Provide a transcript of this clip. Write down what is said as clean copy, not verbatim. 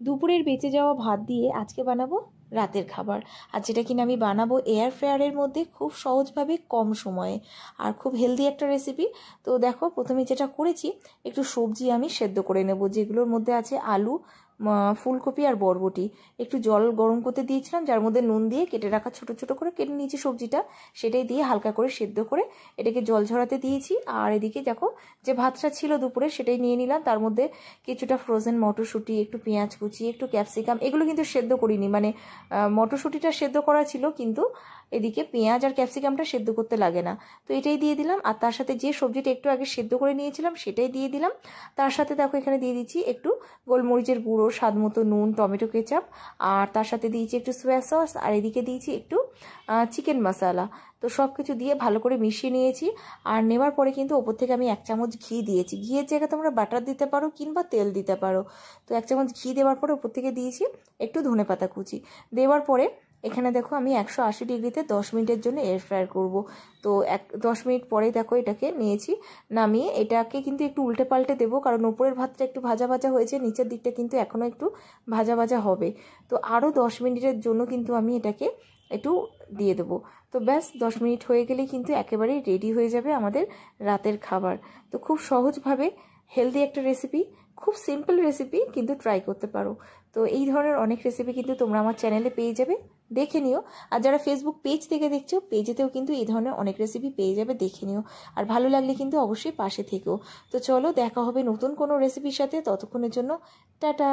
দুপুরের বেঁচে যাওয়া ভাত দিয়ে আজকে বানাবো রাতের খাবার। আর যেটা কিনা আমি বানাবো এয়ার ফ্রায়ারের মধ্যে খুব সহজভাবে কম সময়ে, আর খুব হেলদি একটা রেসিপি। তো দেখো প্রথমে যেটা করেছি, একটু সবজি আমি সেদ্ধ করে নেব, যেগুলোর মধ্যে আছে আলু, ফুলকপি আর বরবটি। একটু জল গরম করতে দিয়েছিলাম, যার মধ্যে নুন দিয়ে কেটে রাখা ছোট ছোট করে কেটে নিয়েছি সবজিটা, সেটাই দিয়ে হালকা করে সেদ্ধ করে এটাকে জল ঝরাতে দিয়েছি। আর এদিকে দেখো যে ভাতটা ছিল দুপুরে সেটাই নিয়ে নিলাম, তার মধ্যে কিছুটা ফ্রোজেন মটরশুঁটি, একটু পেঁয়াজ কুচি, একটু ক্যাপসিকাম, এগুলো কিন্তু সেদ্ধ করিনি, মানে মটরশুঁটিটা সেদ্ধ করা ছিল, কিন্তু এদিকে পেঁয়াজ আর ক্যাপসিকামটা সেদ্ধ করতে লাগে না। তো এটাই দিয়ে দিলাম, আর তার সাথে যে সবজিটা একটু আগে সেদ্ধ করে নিয়েছিলাম সেটাই দিয়ে দিলাম। তার সাথে দেখো এখানে দিয়ে দিচ্ছি একটু গোলমরিচের গুঁড়ো, স্বাদ মতো নুন, টমেটো কেচাপ, আর তার সাথে দিয়েছি একটু সোয়া সস, আর এদিকে দিয়েছি একটু চিকেন মশলা। তো সব কিছু দিয়ে ভালো করে মিশিয়ে নিয়েছি। আর নেওয়ার পরে কিন্তু ওপর থেকে আমি 1 চামচ ঘি দিয়েছি। ঘিয়ের জায়গায় তোমরা বাটার দিতে পারো কিংবা তেল দিতে পারো। তো 1 চামচ ঘি দেওয়ার পরে ওপর থেকে দিয়েছি একটু ধনেপাতা কুচি। দেওয়ার পরে এখানে দেখো আমি 180 ডিগ্রিতে 10 মিনিটের জন্য এয়ার ফ্রায়ার করব। তো 10 মিনিট পরে দেখো এটাকে নিয়েছি, নামিয়ে এটাকে কিন্তু একটু উল্টে পাল্টে দেবো, কারণ উপরের ভাতটা একটু ভাজা ভাজা হয়েছে, নিচের দিকটা কিন্তু এখনও একটু ভাজা ভাজা হবে। তো আরও 10 মিনিটের জন্য কিন্তু আমি এটাকে একটু দিয়ে দেবো। তো ব্যাস 10 মিনিট হয়ে গেলেই কিন্তু একেবারেই রেডি হয়ে যাবে আমাদের রাতের খাবার। তো খুব সহজভাবে হেলদি একটা রেসিপি, খুব সিম্পল রেসিপি, কিন্তু ট্রাই করতে পারো। তো এই ধরনের অনেক রেসিপি কিন্তু তোমরা আমার চ্যানেলে পেয়ে যাবে, দেখে নিও। আর যারা ফেসবুক পেজ থেকে দেখছো, পেজেতেও কিন্তু এই ধরনের অনেক রেসিপি পেয়ে যাবে, দেখে নিও। আর ভালো লাগলে কিন্তু অবশ্যই পাশে থেকো। তো চলো দেখা হবে নতুন কোনো রেসিপির সাথে, ততক্ষণের জন্য টাটা।